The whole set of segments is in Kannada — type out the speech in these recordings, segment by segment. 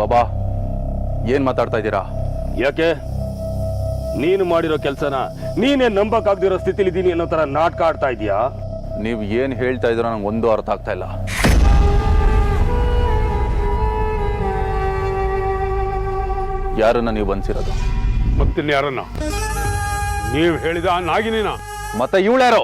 ಬಾಬಾ ಏನ್ ಮಾತಾಡ್ತಾ ಇದ್ದೀರಾ? ಯಾಕೆ ನೀನು ಮಾಡಿರೋ ಕೆಲಸನ ನೀನೇ ನಂಬಕ್ಕಾಗ್ದಿರೋ ಸ್ಥಿತಿಲಿದ್ದೀನಿ ಅನ್ನೋ ತರ ನಾಟಕ ಆಡ್ತಾ ಇದೀಯಾ? ನೀವು ಏನ್ ಹೇಳ್ತಾ ಇದ್ದೀರಾ ನಂಗೆ ಒಂದು ಅರ್ಥ ಆಗ್ತಾ ಇಲ್ಲ. ಯಾರನ್ನ ನೀವು ಬಂದಿರೋದು? ಮತ್ತಿನ್ಯಾರನ್ನ? ನೀವು ಹೇಳಿದ ನಾಗಿನಿನ? ಮತ್ತೆ ಇವಳ್ಯಾರೋ?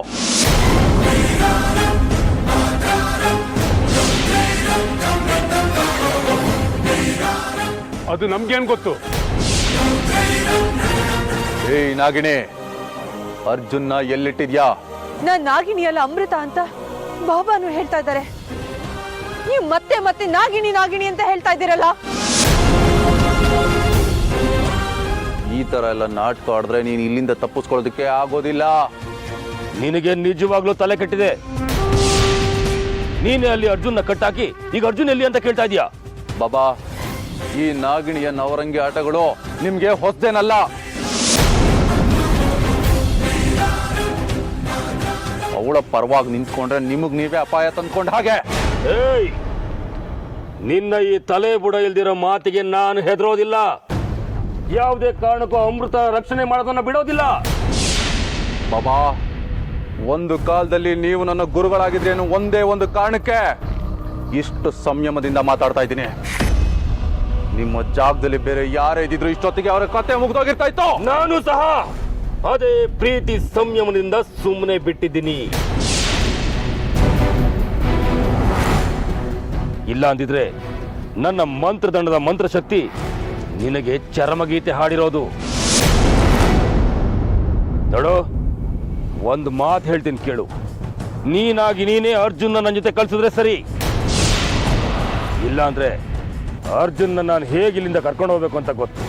ಅದು ನಮ್ಗೇನ್ ಗೊತ್ತು? ಏಯ್ ನಾಗಿಣಿ, ಅರ್ಜುನ್ನ ಎಲ್ಲಿಟ್ಟಿದ್ಯಾ? ನಾನ್ ನಾಗಿಣಿ ಅಲ್ಲ ಅಮೃತ ಅಂತ ಬಾಬಾನು ಹೇಳ್ತಾ ಇದ್ದಾರೆ. ನೀವು ಮತ್ತೆ ಮತ್ತೆ ನಾಗಿಣಿ ನಾಗಿಣಿ ಅಂತ ಹೇಳ್ತಾ ಇದ್ದೀರಲ್ಲ. ಈ ತರ ಎಲ್ಲ ನಾಟಕ ಆಡಿದ್ರೆ ನೀನು ಇಲ್ಲಿಂದ ತಪ್ಪಿಸ್ಕೊಳ್ಳೋದಕ್ಕೆ ಆಗೋದಿಲ್ಲ. ನಿನಗೆ ನಿಜವಾಗ್ಲೂ ತಲೆ ಕೆಟ್ಟಿದೆ. ನೀನೇ ಅಲ್ಲಿ ಅರ್ಜುನ್ನ ಕಟ್ಟಾಕಿ ಈಗ ಅರ್ಜುನ್ ಎಲ್ಲಿ ಅಂತ ಕೇಳ್ತಾ ಇದೀಯಾ? ಬಾಬಾ, ಈ ನಾಗಿಣಿಯ ನವರಂಗಿ ಆಟಗಳು ನಿಮ್ಗೆ ಹೊಸದೇನಲ್ಲ. ಅವಳ ಪರವಾಗಿ ನಿಂತ್ಕೊಂಡ್ರೆ ನಿಮಗ್ ನೀವೇ ಅಪಾಯ ತಂದ್ಕೊಂಡ್ ಹಾಗೆ. ಏಯ್, ನಿನ್ನ ಈ ತಲೆ ಬುಡ ಇಲ್ದಿರೋ ಮಾತಿಗೆ ನಾನು ಹೆದರೋದಿಲ್ಲ. ಯಾವುದೇ ಕಾರಣಕ್ಕೂ ಅಮೃತ ರಕ್ಷಣೆ ಮಾಡೋದನ್ನ ಬಿಡೋದಿಲ್ಲ. ಬಾಬಾ, ಒಂದು ಕಾಲದಲ್ಲಿ ನೀವು ನನ್ನ ಗುರುಗಳಾಗಿದ್ರೇನು ಒಂದೇ ಒಂದು ಕಾರಣಕ್ಕೆ ಇಷ್ಟು ಸಂಯಮದಿಂದ ಮಾತಾಡ್ತಾ ಇದ್ದೀನಿ. ನಿಮ್ಮ ಜಾಗದಲ್ಲಿ ಬೇರೆ ಯಾರೇ ಇದ್ದಿದ್ರು ಇಷ್ಟೊತ್ತಿಗೆ ಅವರ ಕತೆ ಮುಗ್ದೋಗಿರ್ತಾ ಇತ್ತು. ನಾನು ಸಹ ಅದೇ ಪ್ರೀತಿ ಸಂಯಮದಿಂದ ಸುಮ್ಮನೆ ಬಿಟ್ಟಿದ್ದೀನಿ. ಇಲ್ಲ ಅಂದಿದ್ರೆ ನನ್ನ ಮಂತ್ರದಂಡದ ಮಂತ್ರಶಕ್ತಿ ನಿನಗೆ ಚರಮಗೀತೆ ಹಾಡಿರೋದು. ನೋಡು, ಒಂದು ಮಾತು ಹೇಳ್ತೀನಿ ಕೇಳು. ನೀನಾಗಿ ನೀನೇ ಅರ್ಜುನ್ ನನ್ನ ಜೊತೆ ಕಳ್ಸಿದ್ರೆ ಸರಿ. ಇಲ್ಲ ಅಂದ್ರೆ ಅರ್ಜುನ್ ನಾನು ಹೇಗೆ ಇಲ್ಲಿಂದ ಕರ್ಕೊಂಡು ಹೋಗ್ಬೇಕು ಅಂತ ಗೊತ್ತು.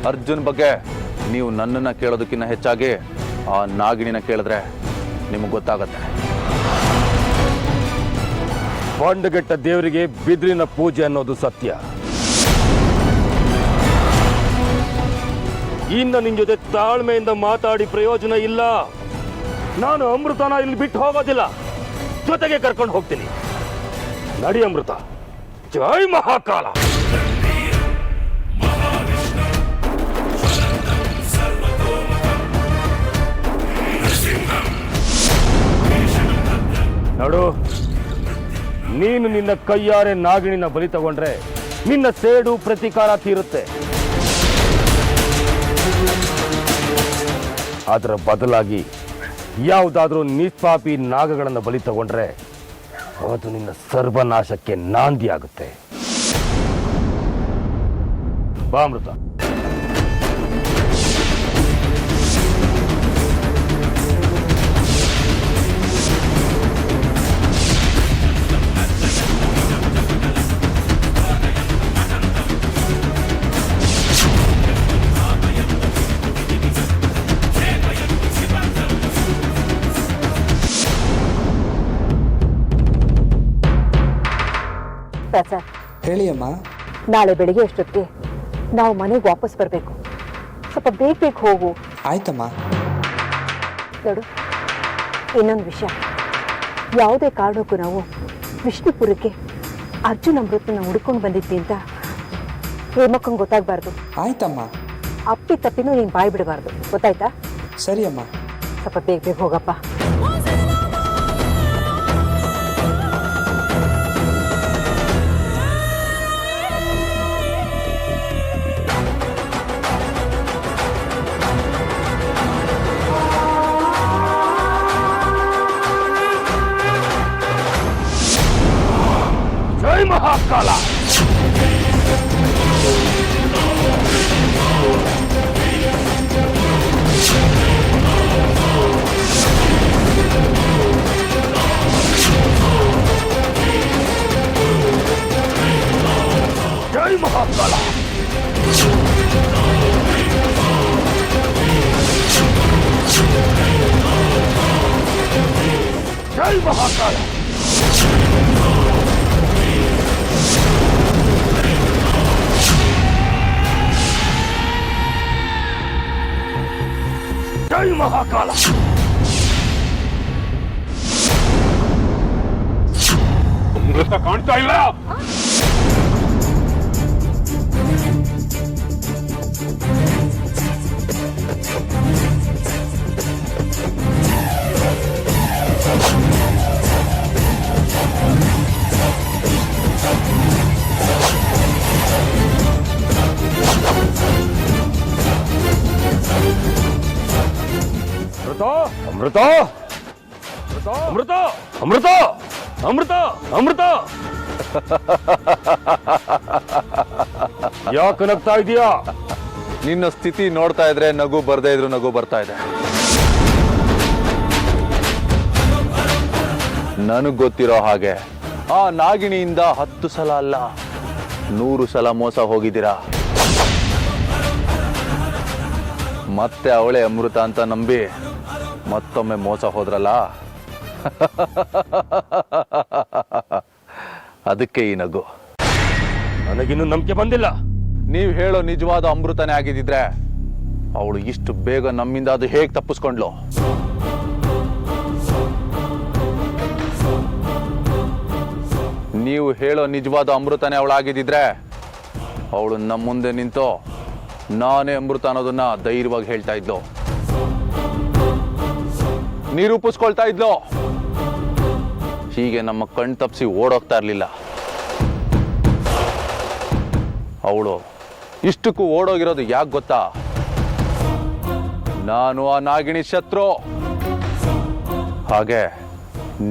ಅರ್ಜುನ್ ಬಗ್ಗೆ ನೀವು ನನ್ನನ್ನ ಕೇಳೋದಕ್ಕಿಂತ ಹೆಚ್ಚಾಗಿ ಆ ನಾಗಿಣಿನ ಕೇಳಿದ್ರೆ ನಿಮಗೆ ಗೊತ್ತಾಗತ್ತೆ. ಬಂಡಗೆಟ್ಟ ದೇವರಿಗೆ ಬಿದ್ರಿನ ಪೂಜೆ ಅನ್ನೋದು ಸತ್ಯ. ಇನ್ನು ನಿನ್ ಜೊತೆ ತಾಳ್ಮೆಯಿಂದ ಮಾತಾಡಿ ಪ್ರಯೋಜನ ಇಲ್ಲ. ನಾನು ಅಮೃತನ ಇಲ್ಲಿ ಬಿಟ್ಟು ಹೋಗೋದಿಲ್ಲ, ಜೊತೆಗೆ ಕರ್ಕೊಂಡು ಹೋಗ್ತೀನಿ. ನಡಿ ಅಮೃತ. ಜೈ ಮಹಾಕಾಲ. ನೋಡು, ನೀನು ನಿನ್ನ ಕೈಯಾರೆ ನಾಗಿಣಿನ ಬಲಿ ತಗೊಂಡ್ರೆ ನಿನ್ನ ಸೇಡು ಪ್ರತೀಕಾರ ತೀರುತ್ತೆ. ಅದರ ಬದಲಾಗಿ ಯಾವುದಾದ್ರೂ ನಿಷ್ಪಾಪಿ ನಾಗಗಳನ್ನು ಬಲಿ ತಗೊಂಡ್ರೆ ಅದು ನಿನ್ನ ಸರ್ವನಾಶಕ್ಕೆ ನಾಂದಿ ಆಗುತ್ತೆ. ಬಾ ಅಮೃತ. ಸರ್, ಹೇಳಿ ಅಮ್ಮ. ನಾಳೆ ಬೆಳಿಗ್ಗೆ ಎಷ್ಟೊತ್ತಿಗೆ ನಾವು ಮನೆಗೆ ವಾಪಸ್ ಬರಬೇಕು. ಸ್ವಲ್ಪ ಬೇಗ ಹೋಗು. ಆಯ್ತಮ್ಮ. ನೋಡು, ಇನ್ನೊಂದು ವಿಷಯ, ಯಾವುದೇ ಕಾರಣಕ್ಕೂ ನಾವು ವಿಷ್ಣುಪುರಕ್ಕೆ ಅರ್ಜುನ್ ಅಮೃತನ ಹುಡ್ಕೊಂಡು ಬಂದಿದ್ವಿ ಅಂತ ಹೇಮಕ್ಕಂಗೆ ಗೊತ್ತಾಗಬಾರ್ದು. ಆಯ್ತಮ್ಮ. ಅಪ್ಪಿ ತಪ್ಪಿನೂ ನೀನು ಬಾಯಿ ಬಿಡಬಾರ್ದು, ಗೊತ್ತಾಯ್ತಾ? ಸರಿ ಅಮ್ಮ. ಸ್ವಲ್ಪ ಬೇಗ ಹೋಗಪ್ಪ. ಜೈ ಮಹಾಕಾಲ. ಜೈ ಮಹಾಕಾಲ. ಜೈ ಮಹಾಕಾಲ. ಜೈ ಮಹಾಕಾಲ. ಅಮೃತ ಕಾಣ್ತಾ ಇಲ್ಲ. ಅಮೃತ ಅಮೃತ ಅಮೃತ ಅಮೃತ ಅಮೃತ ಅಮೃತ ಯಾಕೆ ನಗ್ತಾ ಇದೀಯಾ? ನಿನ್ನ ಸ್ಥಿತಿ ನೋಡ್ತಾ ಇದ್ರೆ ನಗು ಬರ್ದೇ ಇದ್ರು ನಗು ಬರ್ತಾ ಇದೆ. ನನಗ್ ಗೊತ್ತಿರೋ ಹಾಗೆ ಆ ನಾಗಿಣಿಯಿಂದ 10 ಸಲ ಅಲ್ಲ 100 ಸಲ ಮೋಸ ಹೋಗಿದ್ದೀರಾ. ಮತ್ತೆ ಅವಳೇ ಅಮೃತ ಅಂತ ನಂಬಿ ಮತ್ತೊಮ್ಮೆ ಮೋಸ ಹೋದ್ರಲ್ಲ. ಅದಕ್ಕೆ ಈ ನಗು. ನನಗಿನ್ನೂ ನಂಬಿಕೆ ಬಂದಿಲ್ಲ. ನೀವು ಹೇಳೋ ನಿಜವಾದ ಅಮೃತನೇ ಆಗಿದ್ದಿದ್ರೆ ಅವಳು ಇಷ್ಟು ಬೇಗ ನಮ್ಮಿಂದ ಅದು ಹೇಗೆ ತಪ್ಪಿಸ್ಕೊಂಡ್ಲು? ನೀವು ಹೇಳೋ ನಿಜವಾದ ಅಮೃತನೇ ಅವಳಾಗಿದ್ದಿದ್ರೆ ಅವಳು ನಮ್ಮ ಮುಂದೆ ನಿಂತು ನಾನೇ ಅಮೃತ ಅನ್ನೋದನ್ನ ಧೈರ್ಯವಾಗಿ ಹೇಳ್ತಾ ಇದ್ಲು, ನಿರೂಪಿಸ್ಕೊಳ್ತಾ ಇದ್ಲು. ಹೀಗೆ ನಮ್ಮ ಕಣ್ ತಪ್ಪಿಸಿ ಓಡೋಗ್ತಾ ಇರಲಿಲ್ಲ. ಅವಳು ಇಷ್ಟಕ್ಕೂ ಓಡೋಗಿರೋದು ಯಾಕೆ ಗೊತ್ತಾ? ನಾನು ಆ ನಾಗಿಣಿ ಶತ್ರು, ಹಾಗೆ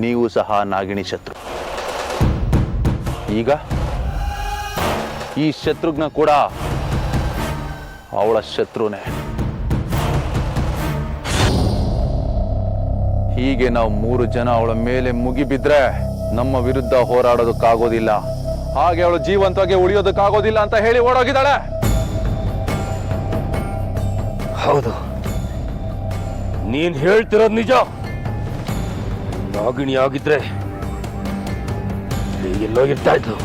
ನೀವು ಸಹ ನಾಗಿಣಿ ಶತ್ರು. ಈಗ ಈ ಶತ್ರುಘ್ನ ಕೂಡ ಅವಳ ಶತ್ರುನೇ. ಹೀಗೆ ನಾವು 3 ಜನ ಅವಳ ಮೇಲೆ ಮುಗಿಬಿದ್ರೆ ನಮ್ಮ ವಿರುದ್ಧ ಹೋರಾಡೋದಕ್ಕಾಗೋದಿಲ್ಲ, ಹಾಗೆ ಅವಳು ಜೀವಂತವಾಗಿ ಉಳಿಯೋದಕ್ಕಾಗೋದಿಲ್ಲ ಅಂತ ಹೇಳಿ ಓಡೋಗಿದ್ದಾಳೆ. ಹೌದು, ನೀನ್ ಹೇಳ್ತಿರೋದು ನಿಜ. ನಾಗಿಣಿ ಆಗಿದ್ರೆ ಎಲ್ಲೋ ಇರ್ತಾ ಇತ್ತು.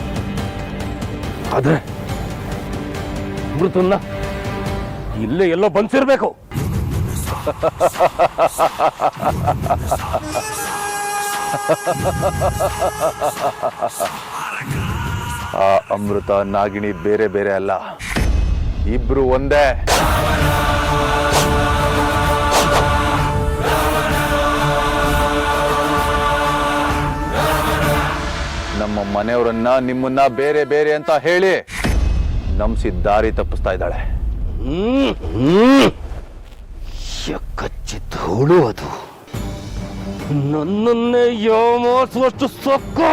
ಆದ್ರೆ ಮೃತನ್ನ ಇಲ್ಲೇ ಎಲ್ಲೋ ಬಂದ್ಸಿರ್ಬೇಕು. ಆ ಅಮೃತ ನಾಗಿಣಿ ಬೇರೆ ಬೇರೆ ಅಲ್ಲ, ಇಬ್ರು ಒಂದೇ. ನಮ್ಮ ಮನೆಯವರನ್ನ ನಿಮ್ಮನ್ನ ಬೇರೆ ಬೇರೆ ಅಂತ ಹೇಳಿ ನಂಬಿಸಿ ದಾರಿ ತಪ್ಪಿಸ್ತಾ ಇದ್ದಾಳೆ. ಧೂಳು ಅದು. ನನ್ನನ್ನೇ ಯಾಮಾರಿಸುವಷ್ಟು ಸೊಕ್ಕು.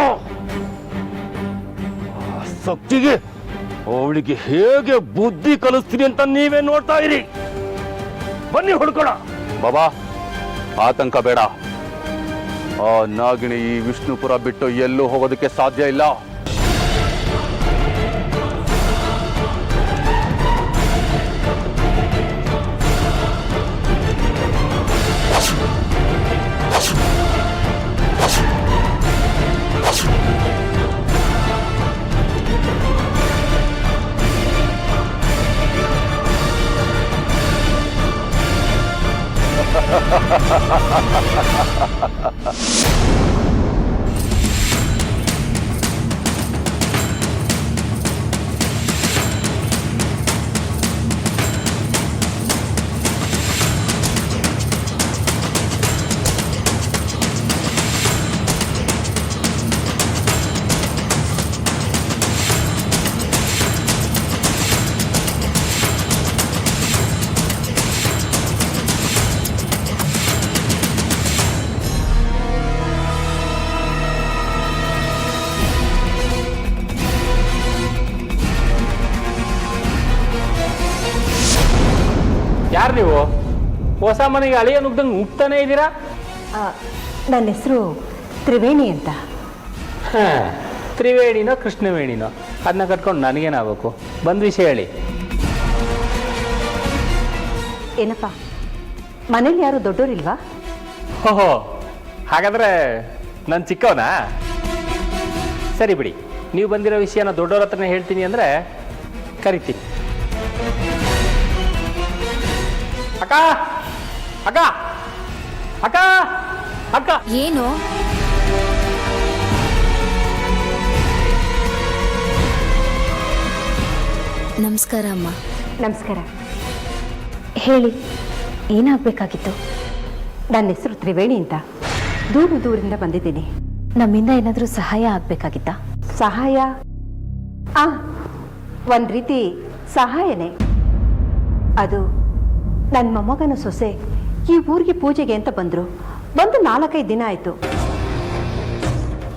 ಆ ಸೊಕ್ಕಿಗೆ ಅವಳಿಗೆ ಹೇಗೆ ಬುದ್ಧಿ ಕಲಿಸ್ತೀನಿ ಅಂತ ನೀವೇ ನೋಡ್ತಾ ಇರಿ. ಬನ್ನಿ ಹುಡ್ಕೋಣ. ಬಾಬಾ, ಆತಂಕ ಬೇಡ. ಆ ನಾಗಿಣಿ ಈ ವಿಷ್ಣುಪುರ ಬಿಟ್ಟು ಎಲ್ಲೂ ಹೋಗೋದಕ್ಕೆ ಸಾಧ್ಯ ಇಲ್ಲ. ಯಾರು ನೀವು? ಹೊಸ ಮನೆಗೆ ಅಳಿಯ ನುಗ್ದಂಗೆ ಉಗ್ತಾನೆ ಇದ್ದೀರಾ? ನನ್ನ ಹೆಸರು ತ್ರಿವೇಣಿ ಅಂತ. ತ್ರಿವೇಣಿನೋ ಕೃಷ್ಣವೇಣಿನೋ ಅದನ್ನ ಕಟ್ಕೊಂಡು ನನಗೇನಾಗಬೇಕು? ಬಂದ ವಿಷಯ ಹೇಳಿ. ಏನಪ್ಪ, ಮನೇಲಿ ಯಾರು ದೊಡ್ಡೋರಿಲ್ವಾ? ಓಹೋ, ಹಾಗಾದ್ರೆ ನಾನು ಚಿಕ್ಕವನಾ? ಸರಿ ಬಿಡಿ, ನೀವು ಬಂದಿರೋ ವಿಷಯನ ದೊಡ್ಡವ್ರ ಹತ್ರನೇ ಹೇಳ್ತೀನಿ ಅಂದರೆ ಕರಿತೀನಿ. ಅಕ್ಕ ಅಕ್ಕ ಅಕ್ಕ ಅಕ್ಕ. ಏನು? ನಮಸ್ಕಾರ ಅಮ್ಮ. ನಮಸ್ಕಾರ. ಹೇಳಿ, ಏನಾಗಬೇಕಾಗಿತ್ತು? ನನ್ನ ಹೆಸರು ತ್ರಿವೇಣಿ ಅಂತ. ದೂರದಿಂದ ಬಂದಿದ್ದೀನಿ. ನಮ್ಮಿಂದ ಏನಾದರೂ ಸಹಾಯ ಆಗಬೇಕಾಗಿತ್ತಾ? ಸಹಾಯ? ಒಂದು ರೀತಿ ಸಹಾಯನೇ. ಅದು ನನ್ನ ಮೊಮ್ಮಗನ ಸೊಸೆ ಈ ಊರಿಗೆ ಪೂಜೆಗೆ ಅಂತ ಬಂದರು. ಬಂದು 4-5 ದಿನ ಆಯಿತು,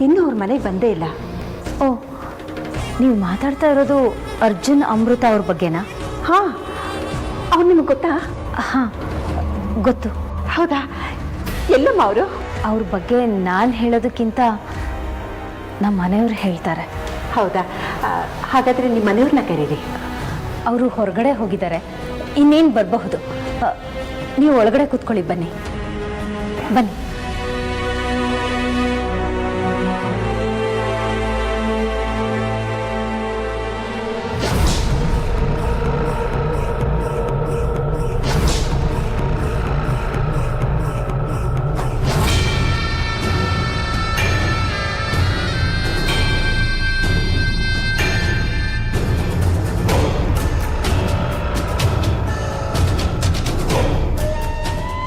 ಇನ್ನೂ ಅವ್ರ ಮನೆಗೆ ಬಂದೇ ಇಲ್ಲ. ಓ, ನೀವು ಮಾತಾಡ್ತಾ ಇರೋದು ಅರ್ಜುನ್ ಅಮೃತ ಅವ್ರ ಬಗ್ಗೆನಾ? ಹಾಂ, ಅವ್ರು ನಿಮಗೆ ಗೊತ್ತಾ? ಹಾಂ, ಗೊತ್ತು. ಹೌದಾ? ಎಲ್ಲಮ್ಮ ಅವರು? ಅವ್ರ ಬಗ್ಗೆ ನಾನು ಹೇಳೋದಕ್ಕಿಂತ ನಮ್ಮ ಮನೆಯವ್ರು ಹೇಳ್ತಾರೆ. ಹೌದಾ? ಹಾಗಾದರೆ ನಿಮ್ಮ ಮನೆಯವ್ರನ್ನ ಕರೀರಿ. ಅವರು ಹೊರಗಡೆ ಹೋಗಿದ್ದಾರೆ, ಇನ್ನೇನು ಬರಬಹುದು. ನೀವು ಒಳಗಡೆ ಕೂತ್ಕೊಳ್ಳಿ, ಬನ್ನಿ ಬನ್ನಿ.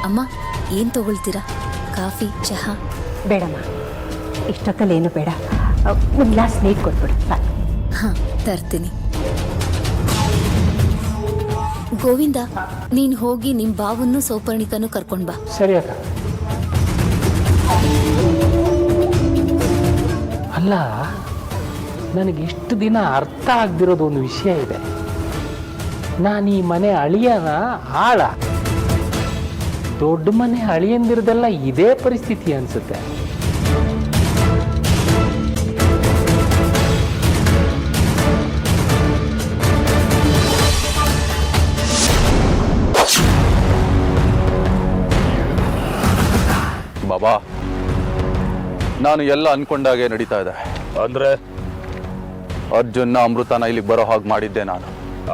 ಅಮ್ಮ, ಏನು ತಗೊಳ್ತೀರಾ? ಕಾಫಿ, ಚಹಾ? ಬೇಡಮ್ಮ, ಇಷ್ಟೊತ್ತಲ್ಲಿ ಏನು ಬೇಡ. ಒಂದು ಗ್ಲಾಸ್ ನೀರು ಕೊಟ್ಬಿಡು ಸಾಕು. ಹಾಂ, ತರ್ತೀನಿ. ಗೋವಿಂದ, ನೀನು ಹೋಗಿ ನಿಮ್ಮ ಬಾವನ್ನು ಸೌಪರ್ಣಿಕನೂ ಕರ್ಕೊಂಡು ಬಾ. ಸರಿ ಅಕ್ಕ. ಅಲ್ಲ, ನನಗೆ ಇಷ್ಟು ದಿನ ಅರ್ಥ ಆಗದಿರೋದು ಒಂದು ವಿಷಯ ಇದೆ. ನಾನು ಈ ಮನೆ ಅಳಿಯನ ಆಳ, ದೊಡ್ಡ ಮನೆ ಅಳಿಯಂದಿರದೆಲ್ಲ ಇದೇ ಪರಿಸ್ಥಿತಿ ಅನ್ಸುತ್ತೆ. ಬಾಬಾ, ನಾನು ಎಲ್ಲ ಅನ್ಕೊಂಡಾಗೆ ನಡೀತಾ ಇದೆ. ಅಂದ್ರೆ ಅರ್ಜುನ್ನ ಅಮೃತನ ಇಲ್ಲಿಗೆ ಬರೋ ಹಾಗೆ ಮಾಡಿದ್ದೆ ನಾನು.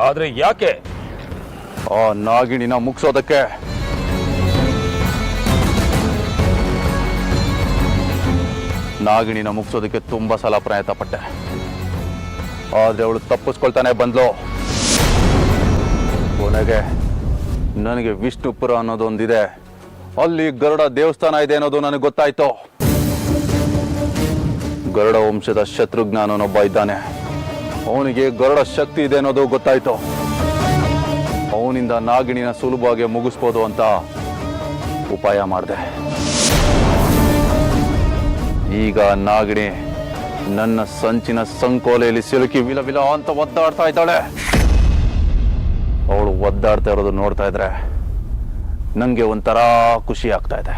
ಆದ್ರೆ ಯಾಕೆ? ಆ ನಾಗಿಣಿನ ಮುಗಿಸೋದಕ್ಕೆ. ನಾಗಿಣಿನ ಮುಗಿಸೋದಕ್ಕೆ ತುಂಬಾ ಸಲ ಪ್ರಯತ್ನ ಪಟ್ಟೆ, ಆದ್ರೆ ಅವಳು ತಪ್ಪಿಸ್ಕೊಳ್ತಾನೆ ಬಂದ್ಲು. ಕೊನೆಗೆ ನನಗೆ ವಿಷ್ಣುಪುರ ಅನ್ನೋದೊಂದಿದೆ, ಅಲ್ಲಿ ಗರುಡ ದೇವಸ್ಥಾನ ಇದೆ ಅನ್ನೋದು ನನಗೆ ಗೊತ್ತಾಯ್ತು. ಗರುಡ ವಂಶದ ಶತ್ರುಘ್ನ ಅನ್ನೋನೊಬ್ಬ ಇದ್ದಾನೆ, ಅವನಿಗೆ ಗರುಡ ಶಕ್ತಿ ಇದೆ ಅನ್ನೋದು ಗೊತ್ತಾಯ್ತು. ಅವನಿಂದ ನಾಗಿಣಿನ ಸುಲಭವಾಗಿ ಮುಗಿಸ್ಬೋದು ಅಂತ ಉಪಾಯ ಮಾಡಿದೆ. ಈಗ ನಾಗಿಣಿ ನನ್ನ ಸಂಚಿನ ಸಂಕೋಲೆಯಲ್ಲಿ ಸಿಲುಕಿ ವಿಲ ವಿಲ ಅಂತ ಒದ್ದಾಡ್ತಾ ಇದ್ದಾಳೆ. ಅವಳು ಒದ್ದಾಡ್ತಾ ಇರೋದು ನೋಡ್ತಾ ಇದ್ರೆ ನನಗೆ ಒಂಥರ ಖುಷಿ ಆಗ್ತಾ ಇದೆ.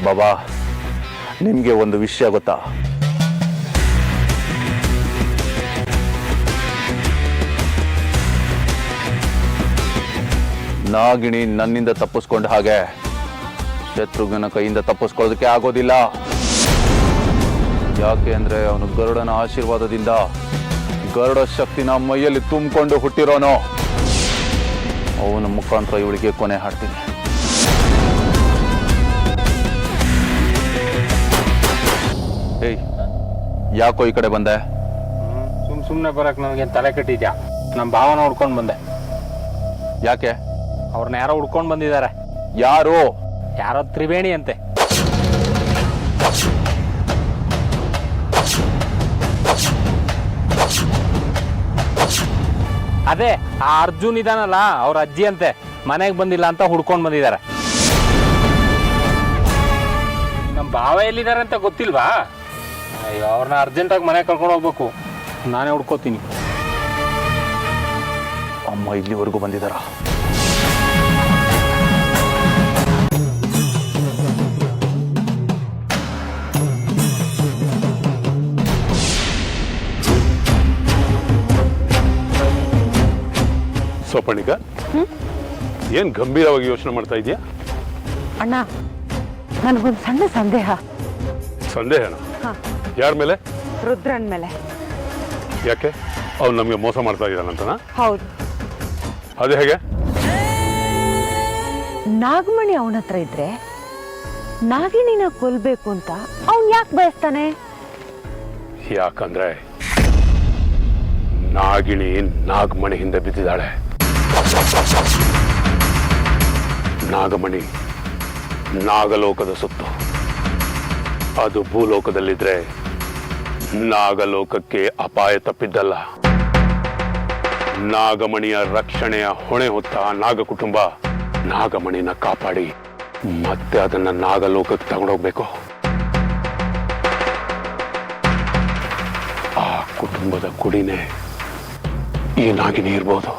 ಬಾಬಾ, ನಿಮ್ಗೆ ಒಂದು ವಿಷಯ ಗೊತ್ತಾ? ನಾಗಿಣಿ ನನ್ನಿಂದ ತಪ್ಪಿಸ್ಕೊಂಡ ಹಾಗೆ ಶತ್ರುಘ್ನ ಕೈಯಿಂದ ತಪ್ಪಿಸ್ಕೊಳ್ಳೋದಕ್ಕೆ ಆಗೋದಿಲ್ಲ. ಯಾಕೆ ಅಂದ್ರೆ ಅವನು ಗರುಡನ ಆಶೀರ್ವಾದದಿಂದ ಗರುಡ ಶಕ್ತಿನ ಮೈಯಲ್ಲಿ ತುಂಬಿಕೊಂಡು ಹುಟ್ಟಿರೋನು. ಅವನ ಮುಖಾಂತರ ಇವಳಿಗೆ ಕೊನೆ ಹಾಡ್ತೀನಿ. ಏಯ್, ಯಾಕೋ ಈ ಕಡೆ ಬಂದೆ? ಸುಮ್ಮನೆ ಬರಕ್ ನನಗೆ ತಲೆ ಕಟ್ಟಿದ್ಯಾ? ನಮ್ಮ ಭಾವನ ಹುಡ್ಕೊಂಡು ಬಂದೆ. ಯಾಕೆ? ಅವ್ರನ್ನ ಯಾರೋ ಹುಡ್ಕೊಂಡು ಬಂದಿದ್ದಾರೆ. ಯಾರು? ಯಾರೋ ತ್ರಿವೇಣಿ ಅಂತೆ. ಅದೇ ಆ ಅರ್ಜುನ್ ಇದಾನಲ್ಲ, ಅವ್ರ ಅಜ್ಜಿ ಅಂತೆ. ಮನೆಗೆ ಬಂದಿಲ್ಲ ಅಂತ ಹುಡ್ಕೊಂಡು ಬಂದಿದ್ದಾರೆ. ನಮ್ಮ ಭಾವ ಎಲ್ಲಿದ್ದಾರೆ ಅಂತ ಗೊತ್ತಿಲ್ವಾ? ಅಯ್ಯೋ, ಅವ್ರನ್ನ ಅರ್ಜೆಂಟಾಗಿ ಮನೆಗೆ ಕರ್ಕೊಂಡು ಹೋಗ್ಬೇಕು. ನಾನೇ ಹುಡ್ಕೋತೀನಿ. ಅಮ್ಮ ಇಲ್ಲಿವರೆಗೂ ಬಂದಿದ್ದಾರ? ಸೌಪರ್ಣಿಕ, ಏನ್ ಗಂಭೀರವಾಗಿ ಯೋಚನೆ ಮಾಡ್ತಾ ಇದೀಯಾ? ಅಣ್ಣ, ನನಗೊಂದು ಸಣ್ಣ ಸಂದೇಹ. ಸಂದೇಹನ? ಯಾರ ಮೇಲೆ? ರುದ್ರನ್ ಮೇಲೆ. ಯಾಕೆ? ಅವ್ನು ನಮಗೆ ಮೋಸ ಮಾಡ್ತಾ ಇದ್ದಾನಂತನಾ? ಹೌದು. ಅದೇ ಹೇಗೆ? ನಾಗಮಣಿ ಅವನ ಹತ್ರ ಇದ್ರೆ ನಾಗಿಣಿನ ಕೊಲ್ಬೇಕು ಅಂತ ಅವನ್ ಯಾಕೆ ಬಯಸ್ತಾನೆ? ಯಾಕಂದ್ರೆ ನಾಗಿಣಿ ನಾಗಮಣಿ ಹಿಂದೆ ಬಿದ್ದಿದ್ದಾಳೆ. ನಾಗಮಣಿ ನಾಗಲೋಕದ ಸುತ್ತು. ಅದು ಭೂಲೋಕದಲ್ಲಿದ್ರೆ ನಾಗಲೋಕಕ್ಕೆ ಅಪಾಯ ತಪ್ಪಿದ್ದಲ್ಲ. ನಾಗಮಣಿಯ ರಕ್ಷಣೆಯ ಹೊಣೆ ಹೊತ್ತ ನಾಗ ಕುಟುಂಬ ನಾಗಮಣಿನ ಕಾಪಾಡಿ ಮತ್ತೆ ಅದನ್ನ ನಾಗಲೋಕಕ್ಕೆ ತಗೊಂಡೋಗ್ಬೇಕು. ಆ ಕುಟುಂಬದ ಕುಡಿನೇ ಈ ನಾಗಿನಿ ಇರ್ಬೋದು.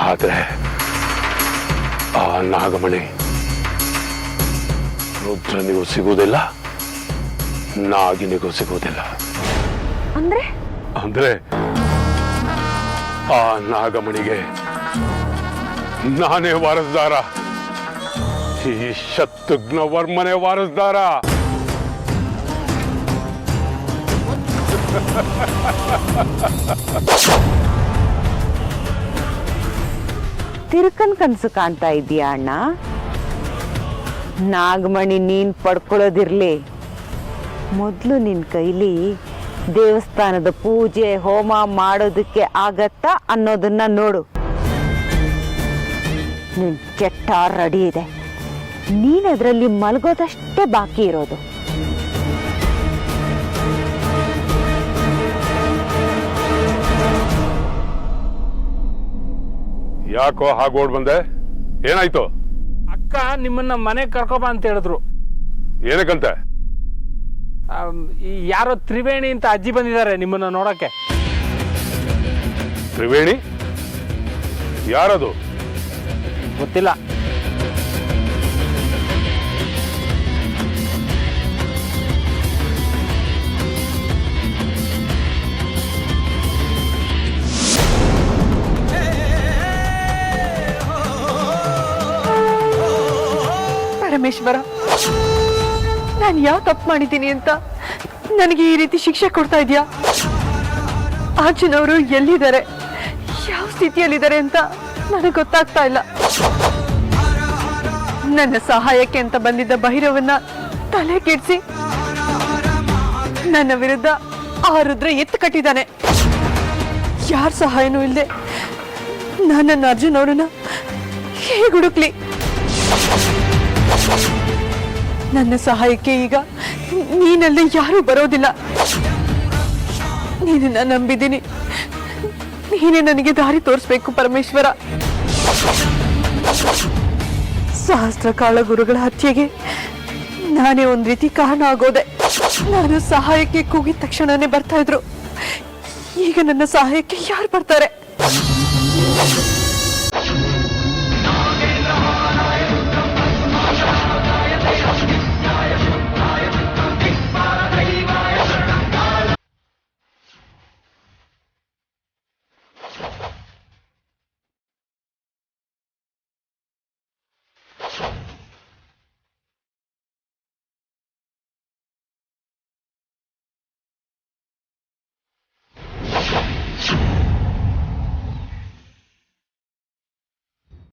ಆದ್ರೆ ಆ ನಾಗಮಣಿ ರುದ್ರನಿಗೂ ಸಿಗುವುದಿಲ್ಲ, ನಾಗಿನಿಗೂ ಸಿಗುವುದಿಲ್ಲ. ಅಂದ್ರೆ ಅಂದ್ರೆ ಆ ನಾಗಮಣಿಗೆ ನಾನೇ ವಾರಸ್ದಾರ, ಈ ಶತ್ರುಘ್ನ ವರ್ಮನೆ ವಾರಸ್ದಾರ. ತಿರುಕನ್ ಕನ್ಸು ಕಾಣ್ತಾ ಇದೀಯಾ ಅಣ್ಣ? ನಾಗಮಣಿ ನೀನ್ ಪಡ್ಕೊಳ್ಳೋದಿರ್ಲಿ, ಮೊದಲು ನಿನ್ ಕೈಲಿ ದೇವಸ್ಥಾನದ ಪೂಜೆ ಹೋಮ ಮಾಡೋದಕ್ಕೆ ಆಗತ್ತಾ ಅನ್ನೋದನ್ನ ನೋಡು. ನಿನ್ ಕೆಟ್ಟ ರೆಡಿ ಇದೆ, ನೀನ್ ಅದರಲ್ಲಿ ಮಲಗೋದಷ್ಟೇ ಬಾಕಿ ಇರೋದು. ಯಾಕೋ ಹಾಗೋಡ್ ಬಂದೆ? ಏನಾಯ್ತು? ಅಕ್ಕ ನಿಮ್ಮನ್ನ ಮನೆಗೆ ಕರ್ಕೊಬಾ ಅಂತ ಹೇಳಿದ್ರು. ಏನಕ್ಕಂತೆ? ಈ ಯಾರೋ ತ್ರಿವೇಣಿ ಅಂತ ಅಜ್ಜಿ ಬಂದಿದ್ದಾರೆ ನಿಮ್ಮನ್ನ ನೋಡಕ್ಕೆ. ತ್ರಿವೇಣಿ? ಯಾರದು? ಗೊತ್ತಿಲ್ಲ. ಪರಮೇಶ್ವರ, ನಾನು ಯಾವ ತಪ್ಪು ಮಾಡಿದ್ದೀನಿ ಅಂತ ನನಗೆ ಈ ರೀತಿ ಶಿಕ್ಷೆ ಕೊಡ್ತಾ ಇದೆಯಾ? ಆಚೆನವರು ಎಲ್ಲಿದ್ದಾರೆ, ಯಾವ ಸ್ಥಿತಿಯಲ್ಲಿದ್ದಾರೆ ಅಂತ ನನಗೆ ಗೊತ್ತಾಗ್ತಾ ಇಲ್ಲ. ನನ್ನ ಸಹಾಯಕ್ಕೆ ಅಂತ ಬಂದಿದ್ದ ಭೈರವನ್ನ ತಲೆ ಕೆಡಿಸಿ ನನ್ನ ವಿರುದ್ಧ ಆ ರುದ್ರ ಎತ್ತು ಕಟ್ಟಿದ್ದಾನೆ. ಯಾರ ಸಹಾಯನೂ ಇಲ್ಲದೆ ನನ್ನ ಅರ್ಜುನ್ ಅವರನ್ನ ಹೇಗೆ ಹುಡುಕ್ಲಿ? ನನ್ನ ಸಹಾಯಕ್ಕೆ ಈಗ ನೀನಲ್ಲೇ ಯಾರೂ ಬರೋದಿಲ್ಲ. ನೀನನ್ನ ನಂಬಿದ್ದೀನಿ, ನೀನೇ ನನಗೆ ದಾರಿ ತೋರಿಸ್ಬೇಕು ಪರಮೇಶ್ವರ. ಸಹಸ್ರಕಾಳ ಗುರುಗಳ ಹತ್ಯೆಗೆ ನಾನೇ ಒಂದ್ ರೀತಿ ಕಾರಣ ಆಗೋದೆ. ನಾನು ಸಹಾಯಕ್ಕೆ ಕೂಗಿದ ತಕ್ಷಣನೇ ಬರ್ತಾ ಇದ್ರು, ಈಗ ನನ್ನ ಸಹಾಯಕ್ಕೆ ಯಾರು ಬರ್ತಾರೆ?